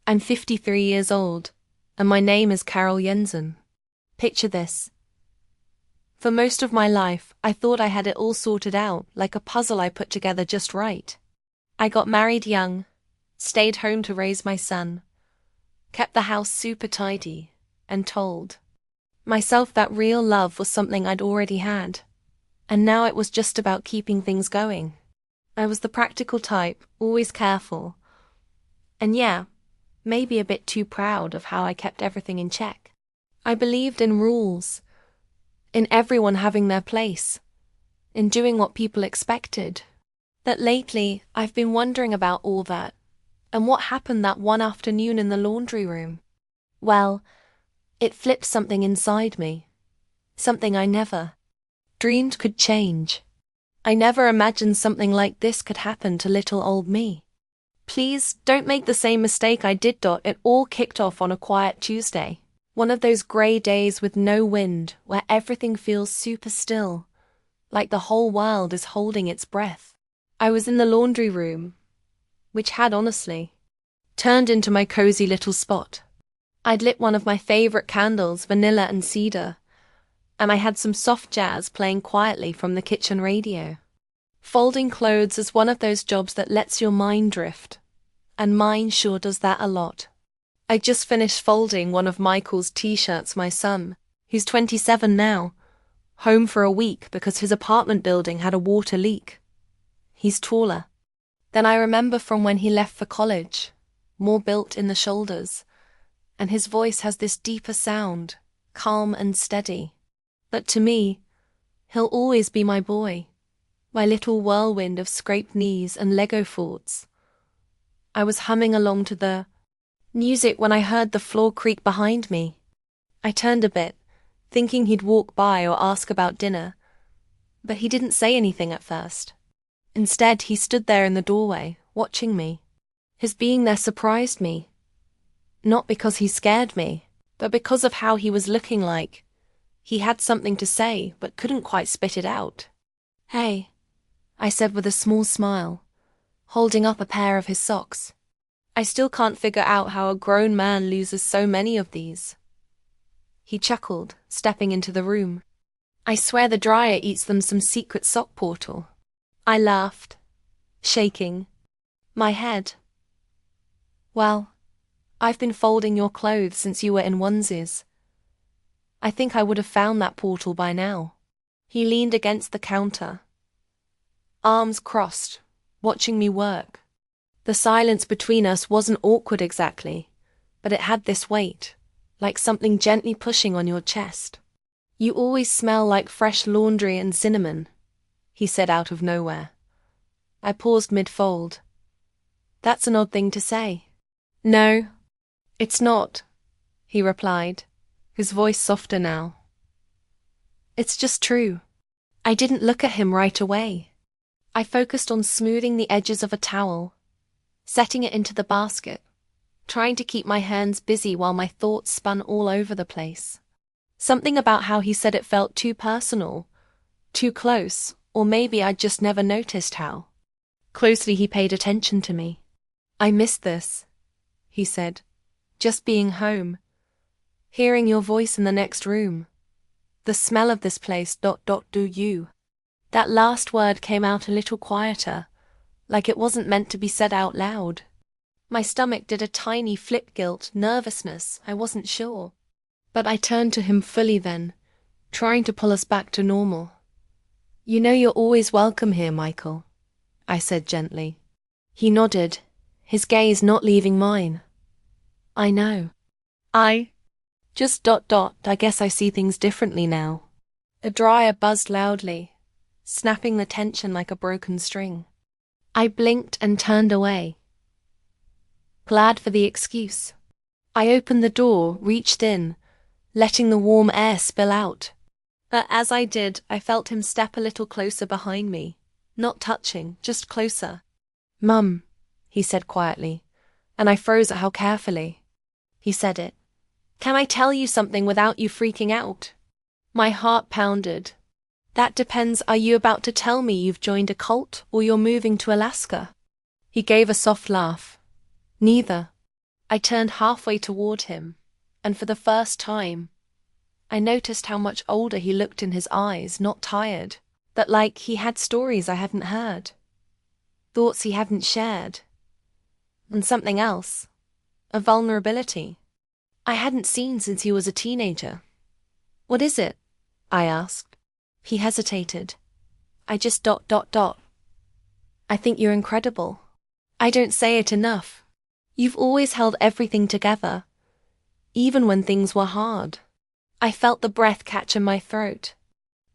I'm 53 years old, and my name is Carol Jensen. Picture this. For most of my life, I thought I had it all sorted out, like a puzzle I put together just right. I got married young, stayed home to raise my son, kept the house super tidy, and told myself that real love was something I'd already had. And now it was just about keeping things going. I was the practical type, always careful. And yeah, maybe a bit too proud of how I kept everything in check. I believed in rules, in everyone having their place, in doing what people expected. But lately, I've been wondering about all that, and what happened that one afternoon in the laundry room. Well, it flipped something inside me, something I never dreamed could change. I never imagined something like this could happen to little old me. Please don't make the same mistake I did. It all kicked off on a quiet Tuesday. One of those grey days with no wind, where everything feels super still, like the whole world is holding its breath. I was in the laundry room, which had honestly turned into my cozy little spot. I'd lit one of my favourite candles, vanilla and cedar, and I had some soft jazz playing quietly from the kitchen radio. Folding clothes is one of those jobs that lets your mind drift, and mine sure does that a lot. I just finished folding one of Michael's t-shirts, my son, who's 27 now, home for a week because his apartment building had a water leak. He's taller than I remember from when he left for college, more built in the shoulders, and his voice has this deeper sound, calm and steady. But to me, he'll always be my boy, my little whirlwind of scraped knees and Lego forts. I was humming along to the music when I heard the floor creak behind me. I turned a bit, thinking he'd walk by or ask about dinner, but he didn't say anything at first. Instead, he stood there in the doorway, watching me. His being there surprised me, not because he scared me, but because of how he was looking like he had something to say but couldn't quite spit it out. "Hey," I said with a small smile, holding up a pair of his socks. I still can't figure out how a grown man loses so many of these. He chuckled, stepping into the room. "I swear the dryer eats them some secret sock portal." I laughed, shaking my head. "Well, I've been folding your clothes since you were in onesies. I think I would have found that portal by now." He leaned against the counter, arms crossed, watching me work. The silence between us wasn't awkward exactly, but it had this weight, like something gently pushing on your chest. "You always smell like fresh laundry and cinnamon," he said out of nowhere. I paused mid-fold. "That's an odd thing to say." "No, it's not," he replied, his voice softer now. "It's just true." I didn't look at him right away. I focused on smoothing the edges of a towel, setting it into the basket, trying to keep my hands busy while my thoughts spun all over the place. Something about how he said it felt too personal, too close, or maybe I'd just never noticed how closely he paid attention to me. "I missed this," he said, "just being home, hearing your voice in the next room, the smell of this place. Do you?" That last word came out a little quieter, like it wasn't meant to be said out loud. My stomach did a tiny flip, guilt, nervousness, I wasn't sure. But I turned to him fully then, trying to pull us back to normal. "You know you're always welcome here, Michael," I said gently. He nodded, his gaze not leaving mine. "I know. I just ... I guess I see things differently now." A dryer buzzed loudly, snapping the tension like a broken string. I blinked and turned away, glad for the excuse. I opened the door, reached in, letting the warm air spill out. But as I did, I felt him step a little closer behind me, not touching, just closer. "Mum," he said quietly, and I froze at how carefully he said it. "Can I tell you something without you freaking out?" My heart pounded. "That depends. Are you about to tell me you've joined a cult or you're moving to Alaska?" He gave a soft laugh. "Neither." I turned halfway toward him, and for the first time, I noticed how much older he looked in his eyes, not tired, but like he had stories I hadn't heard, thoughts he hadn't shared, and something else, a vulnerability I hadn't seen since he was a teenager. "What is it?" I asked. He hesitated. "I just ... I think you're incredible. I don't say it enough. You've always held everything together, even when things were hard." I felt the breath catch in my throat.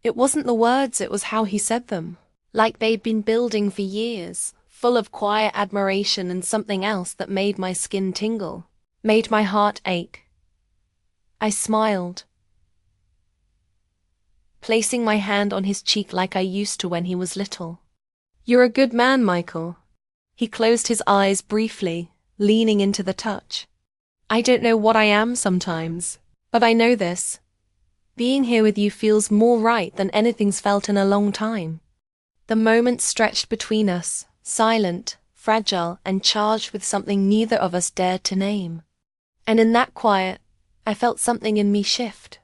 It wasn't the words, it was how he said them, like they'd been building for years, full of quiet admiration and something else that made my skin tingle, made my heart ache. I smiled, placing my hand on his cheek like I used to when he was little. "You're a good man, Michael." He closed his eyes briefly, leaning into the touch. "I don't know what I am sometimes, but I know this. Being here with you feels more right than anything's felt in a long time." The moment stretched between us, silent, fragile, and charged with something neither of us dared to name. And in that quiet, I felt something in me shift.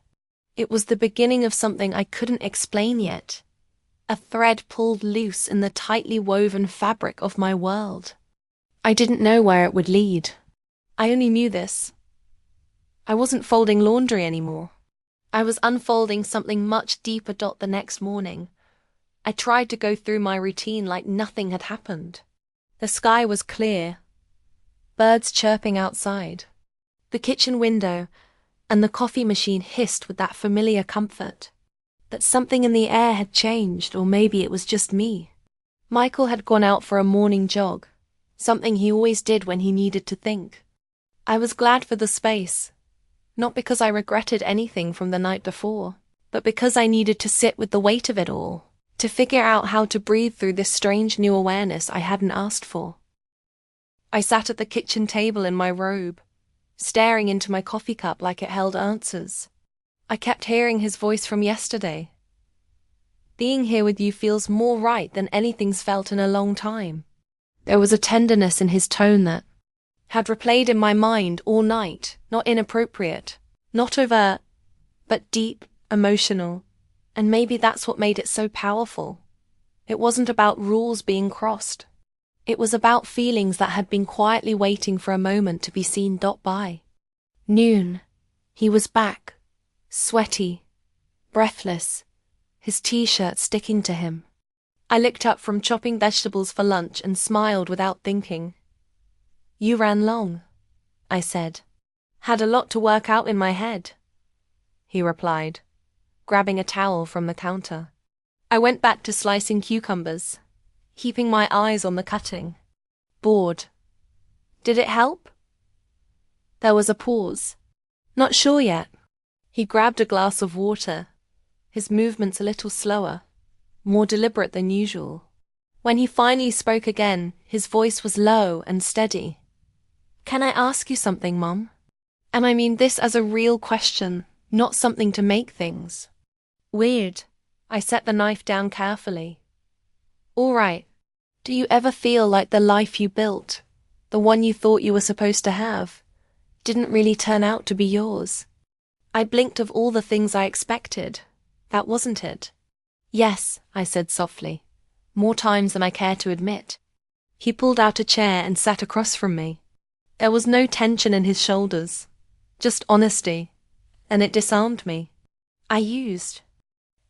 It was the beginning of something I couldn't explain yet. A thread pulled loose in the tightly woven fabric of my world. I didn't know where it would lead. I only knew this. I wasn't folding laundry anymore. I was unfolding something much deeper. The next morning, I tried to go through my routine like nothing had happened. The sky was clear, birds chirping outside. The kitchen window and the coffee machine hissed with that familiar comfort. That something in the air had changed, or maybe it was just me. Michael had gone out for a morning jog, something he always did when he needed to think. I was glad for the space, not because I regretted anything from the night before, but because I needed to sit with the weight of it all, to figure out how to breathe through this strange new awareness I hadn't asked for. I sat at the kitchen table in my robe, staring into my coffee cup like it held answers. I kept hearing his voice from yesterday. "Being here with you feels more right than anything's felt in a long time." There was a tenderness in his tone that had replayed in my mind all night, not inappropriate, not overt, but deep, emotional, and maybe that's what made it so powerful. It wasn't about rules being crossed. It was about feelings that had been quietly waiting for a moment to be seen. By noon, he was back, sweaty, breathless, his t-shirt sticking to him. I looked up from chopping vegetables for lunch and smiled without thinking. "You ran long," I said. "Had a lot to work out in my head," he replied, grabbing a towel from the counter. I went back to slicing cucumbers, keeping my eyes on the cutting. Bored. "Did it help?" There was a pause. "Not sure yet." He grabbed a glass of water, his movements a little slower, more deliberate than usual. When he finally spoke again, his voice was low and steady. "Can I ask you something, Mom? And I mean this as a real question, not something to make things weird." I set the knife down carefully. "All right. Do you ever feel like the life you built, the one you thought you were supposed to have, didn't really turn out to be yours?" I blinked. Of all the things I expected, that wasn't it. "Yes," I said softly, more times than I care to admit. He pulled out a chair and sat across from me. There was no tension in his shoulders, just honesty, and it disarmed me. "I used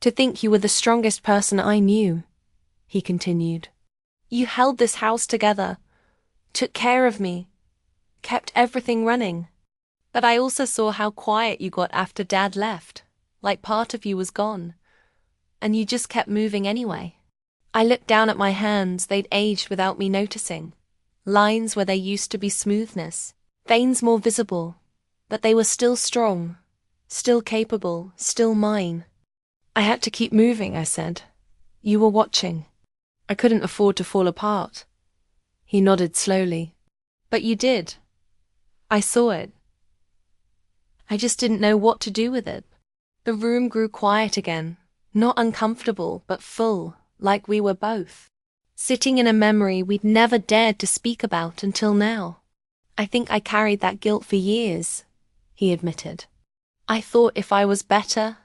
to think you were the strongest person I knew," he continued. "You held this house together, took care of me, kept everything running. But I also saw how quiet you got after Dad left, like part of you was gone, and you just kept moving anyway." I looked down at my hands. They'd aged without me noticing. Lines where there used to be smoothness, veins more visible, but they were still strong, still capable, still mine. "I had to keep moving," I said. "You were watching. I couldn't afford to fall apart." He nodded slowly. "But you did. I saw it. I just didn't know what to do with it." The room grew quiet again, not uncomfortable, but full, like we were both sitting in a memory we'd never dared to speak about until now. I think I carried that guilt for years, he admitted. I thought if I was better,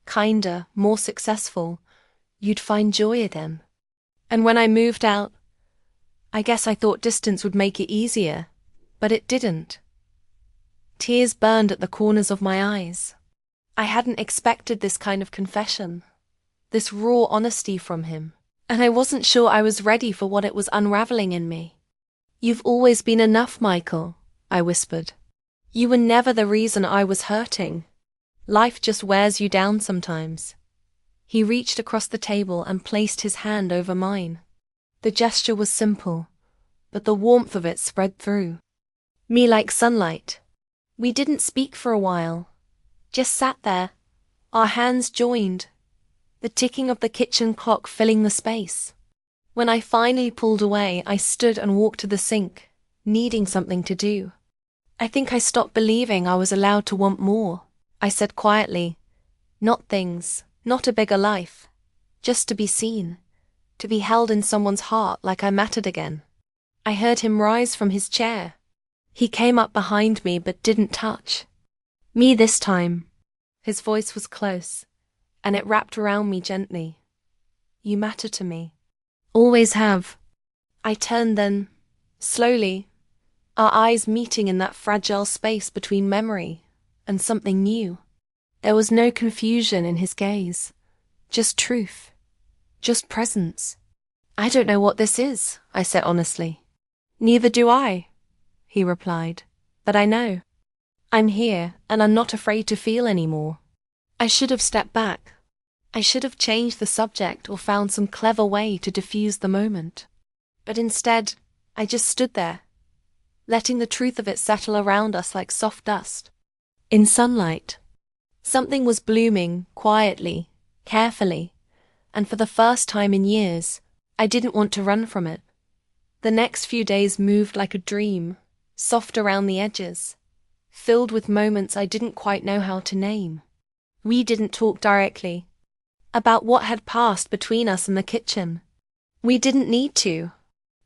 kinder, more successful, you'd find joy again. And when I moved out, I guess I thought distance would make it easier, but it didn't. Tears burned at the corners of my eyes. I hadn't expected this kind of confession, this raw honesty from him, and I wasn't sure I was ready for what it was unraveling in me. You've always been enough, Michael, I whispered. You were never the reason I was hurting. Life just wears you down sometimes. He reached across the table and placed his hand over mine. The gesture was simple, but the warmth of it spread through me like sunlight. We didn't speak for a while, just sat there, our hands joined, the ticking of the kitchen clock filling the space. When I finally pulled away, I stood and walked to the sink, needing something to do. I think I stopped believing I was allowed to want more, I said quietly. Not things, not a bigger life, just to be seen, to be held in someone's heart like I mattered again. I heard him rise from his chair. He came up behind me but didn't touch me this time. His voice was close, and it wrapped around me gently. You matter to me. Always have. I turned then, slowly, our eyes meeting in that fragile space between memory and something new. There was no confusion in his gaze, just truth, just presence. I don't know what this is, I said honestly. Neither do I, he replied, but I know. I'm here, and I'm not afraid to feel anymore. I should have stepped back. I should have changed the subject or found some clever way to diffuse the moment. But instead, I just stood there, letting the truth of it settle around us like soft dust. In sunlight, something was blooming quietly, carefully, and for the first time in years, I didn't want to run from it. The next few days moved like a dream, soft around the edges, filled with moments I didn't quite know how to name. We didn't talk directly about what had passed between us in the kitchen. We didn't need to.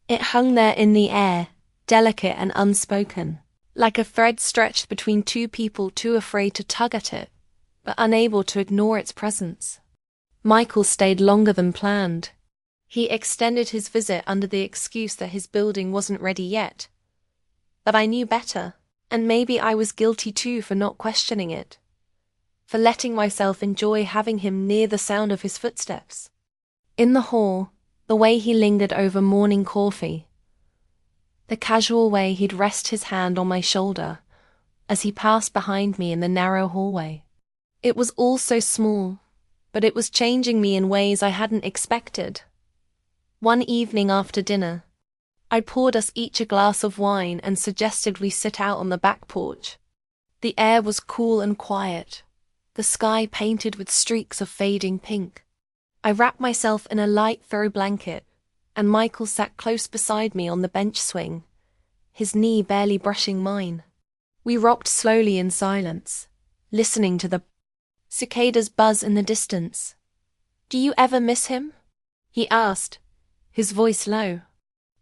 It hung there in the air, delicate and unspoken, like a thread stretched between two people too afraid to tug at it, but unable to ignore its presence. Michael stayed longer than planned. He extended his visit under the excuse that his building wasn't ready yet. But I knew better, and maybe I was guilty too for not questioning it, for letting myself enjoy having him near the sound of his footsteps. In the hall, the way he lingered over morning coffee, the casual way he'd rest his hand on my shoulder as he passed behind me in the narrow hallway. It was all so small, but it was changing me in ways I hadn't expected. One evening after dinner, I poured us each a glass of wine and suggested we sit out on the back porch. The air was cool and quiet, the sky painted with streaks of fading pink. I wrapped myself in a light fur blanket, and Michael sat close beside me on the bench swing, his knee barely brushing mine. We rocked slowly in silence, listening to the cicadas buzz in the distance. Do you ever miss him? He asked, his voice low.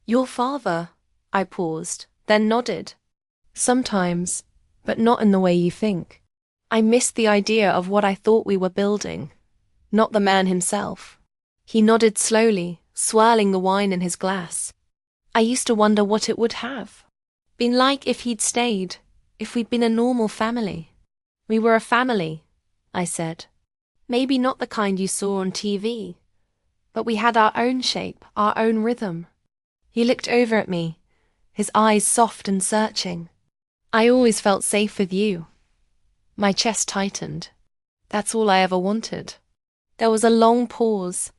Your father, I paused, then nodded. Sometimes, but not in the way you think. I missed the idea of what I thought we were building, not the man himself. He nodded slowly, swirling the wine in his glass. I used to wonder what it would have been like if he'd stayed, if we'd been a normal family. We were a family, I said. Maybe not the kind you saw on TV, but we had our own shape, our own rhythm. He looked over at me, his eyes soft and searching. I always felt safe with you. My chest tightened. That's all I ever wanted. There was a long pause,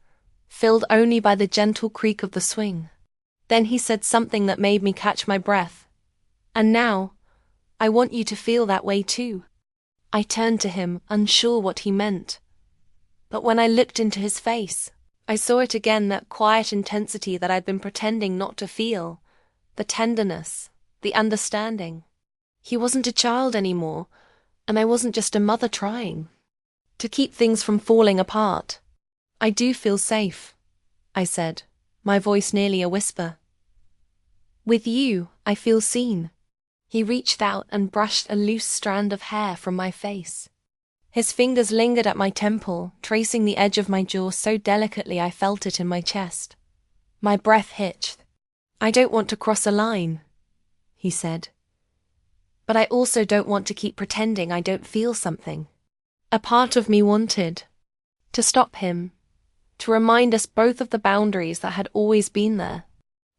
filled only by the gentle creak of the swing. Then he said something that made me catch my breath. And now, I want you to feel that way too. I turned to him, unsure what he meant. But when I looked into his face, I saw it again, that quiet intensity that I'd been pretending not to feel, the tenderness, the understanding. He wasn't a child anymore, and I wasn't just a mother trying to keep things from falling apart. I do feel safe, I said, my voice nearly a whisper. With you, I feel seen. He reached out and brushed a loose strand of hair from my face. His fingers lingered at my temple, tracing the edge of my jaw so delicately I felt it in my chest. My breath hitched. I don't want to cross a line, he said. But I also don't want to keep pretending I don't feel something. A part of me wanted to stop him, to remind us both of the boundaries that had always been there.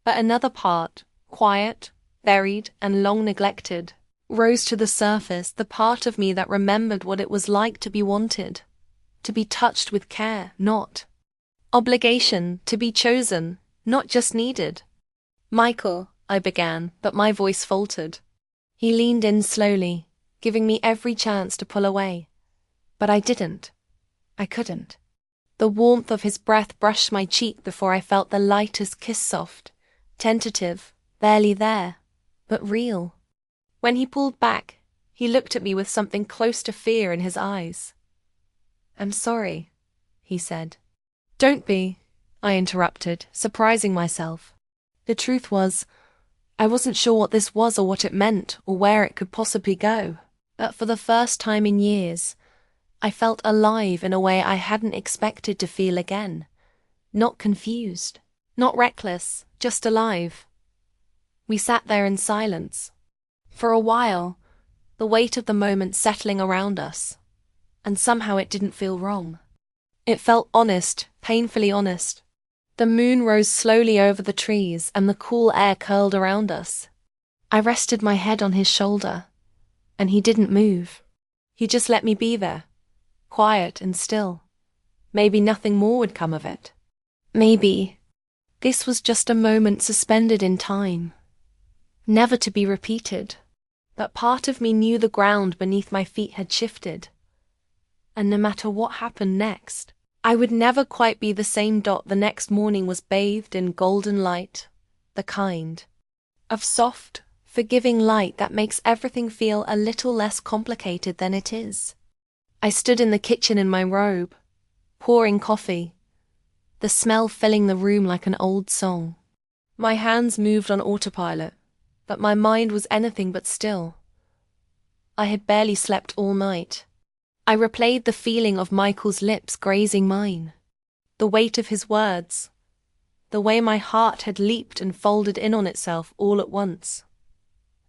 But another part, quiet, buried, and long neglected, rose to the surface, the part of me that remembered what it was like to be wanted, to be touched with care, not obligation, to be chosen, not just needed. Michael, I began, but my voice faltered. He leaned in slowly, giving me every chance to pull away. But I didn't. I couldn't. The warmth of his breath brushed my cheek before I felt the lightest kiss, soft, tentative, barely there, but real. When he pulled back, he looked at me with something close to fear in his eyes. "I'm sorry," he said. "Don't be," I interrupted, surprising myself. The truth was, I wasn't sure what this was or what it meant or where it could possibly go. But for the first time in years, I felt alive in a way I hadn't expected to feel again. Not confused, not reckless, just alive. We sat there in silence. For a while, the weight of the moment settling around us, and somehow it didn't feel wrong. It felt honest, painfully honest. The moon rose slowly over the trees and the cool air curled around us. I rested my head on his shoulder, and he didn't move. He just let me be there, quiet and still. Maybe nothing more would come of it. Maybe this was just a moment suspended in time, never to be repeated. But part of me knew the ground beneath my feet had shifted, and no matter what happened next, I would never quite be the same. The next morning was bathed in golden light, the kind of soft, forgiving light that makes everything feel a little less complicated than it is. I stood in the kitchen in my robe, pouring coffee, the smell filling the room like an old song. My hands moved on autopilot, but my mind was anything but still. I had barely slept all night. I replayed the feeling of Michael's lips grazing mine, the weight of his words, the way my heart had leaped and folded in on itself all at once.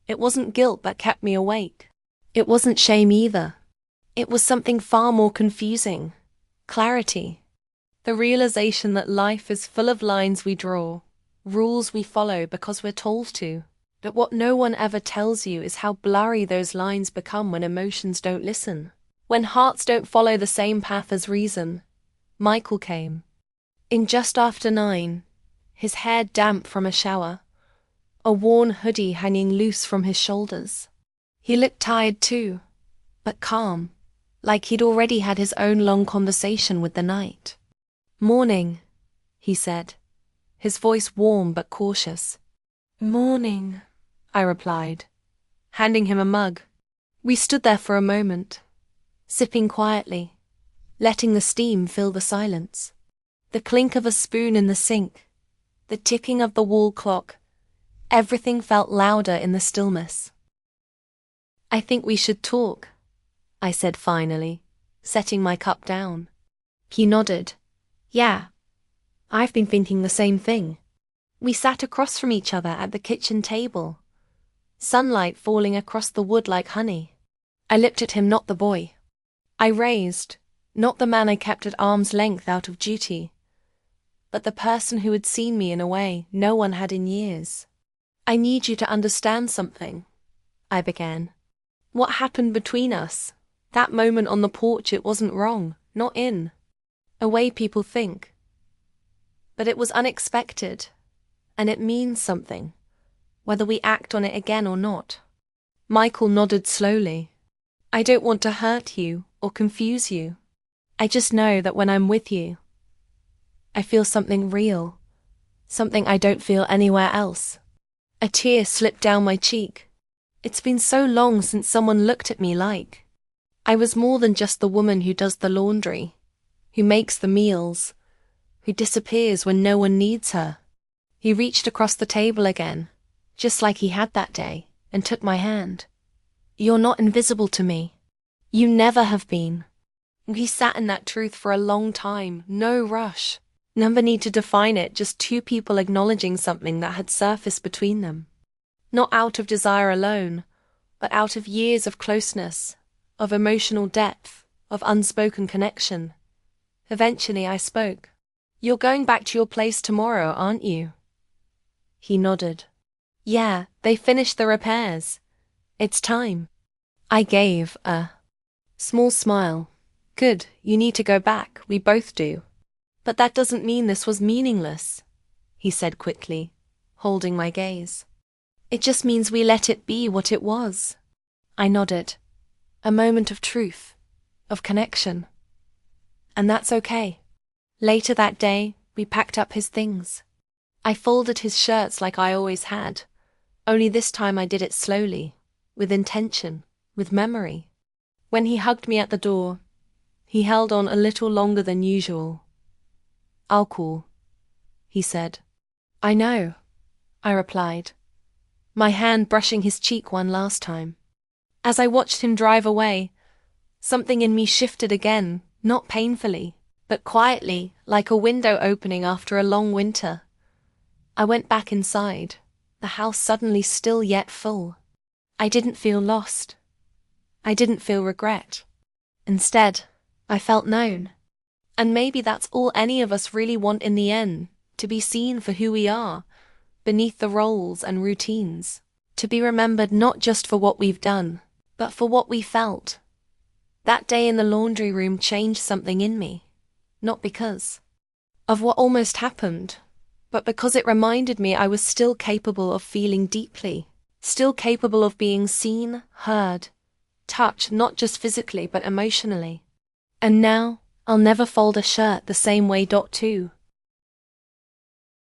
It wasn't guilt that kept me awake. It wasn't shame either. It was something far more confusing. Clarity. The realization that life is full of lines we draw, rules we follow because we're told to. But what no one ever tells you is how blurry those lines become when emotions don't listen. When hearts don't follow the same path as reason. Michael came. In just after 9, his hair damp from a shower, a worn hoodie hanging loose from his shoulders. He looked tired too, but calm, like he'd already had his own long conversation with the night. "Morning," he said, his voice warm but cautious. "Morning," I replied, handing him a mug. We stood there for a moment, sipping quietly, letting the steam fill the silence. The clink of a spoon in the sink, the ticking of the wall clock, everything felt louder in the stillness. "I think we should talk," I said finally, setting my cup down. He nodded. "Yeah, I've been thinking the same thing." We sat across from each other at the kitchen table, sunlight falling across the wood like honey. I looked at him, not the boy I raised, not the man I kept at arm's length out of duty, but the person who had seen me in a way no one had in years. "I need you to understand something," I began. "What happened between us, that moment on the porch, it wasn't wrong, not in a way people think. But it was unexpected, and it means something, whether we act on it again or not." Michael nodded slowly. "I don't want to hurt you or confuse you. I just know that when I'm with you, I feel something real, something I don't feel anywhere else." A tear slipped down my cheek. It's been so long since someone looked at me like I was more than just the woman who does the laundry, who makes the meals, who disappears when no one needs her. He reached across the table again, just like he had that day, and took my hand. "You're not invisible to me. You never have been." We sat in that truth for a long time, no rush. Never need to define it, just two people acknowledging something that had surfaced between them. Not out of desire alone, but out of years of closeness, of emotional depth, of unspoken connection. Eventually I spoke. "You're going back to your place tomorrow, aren't you?" He nodded. "Yeah, they finished the repairs. It's time." I gave a small smile. "Good, you need to go back, we both do." "But that doesn't mean this was meaningless," he said quickly, holding my gaze. "It just means we let it be what it was." I nodded. A moment of truth, of connection. And that's okay. Later that day, we packed up his things. I folded his shirts like I always had, only this time I did it slowly, with intention, with memory. When he hugged me at the door, he held on a little longer than usual. "I'll call," he said. "I know," I replied, my hand brushing his cheek one last time. As I watched him drive away, something in me shifted again, not painfully, but quietly, like a window opening after a long winter. I went back inside, the house suddenly still yet full. I didn't feel lost. I didn't feel regret. Instead, I felt known. And maybe that's all any of us really want in the end, to be seen for who we are, beneath the roles and routines, to be remembered not just for what we've done, but for what we felt. That day in the laundry room changed something in me, not because of what almost happened, but because it reminded me I was still capable of feeling deeply, still capable of being seen, heard, touched, not just physically but emotionally. And now, I'll never fold a shirt the same way. Too.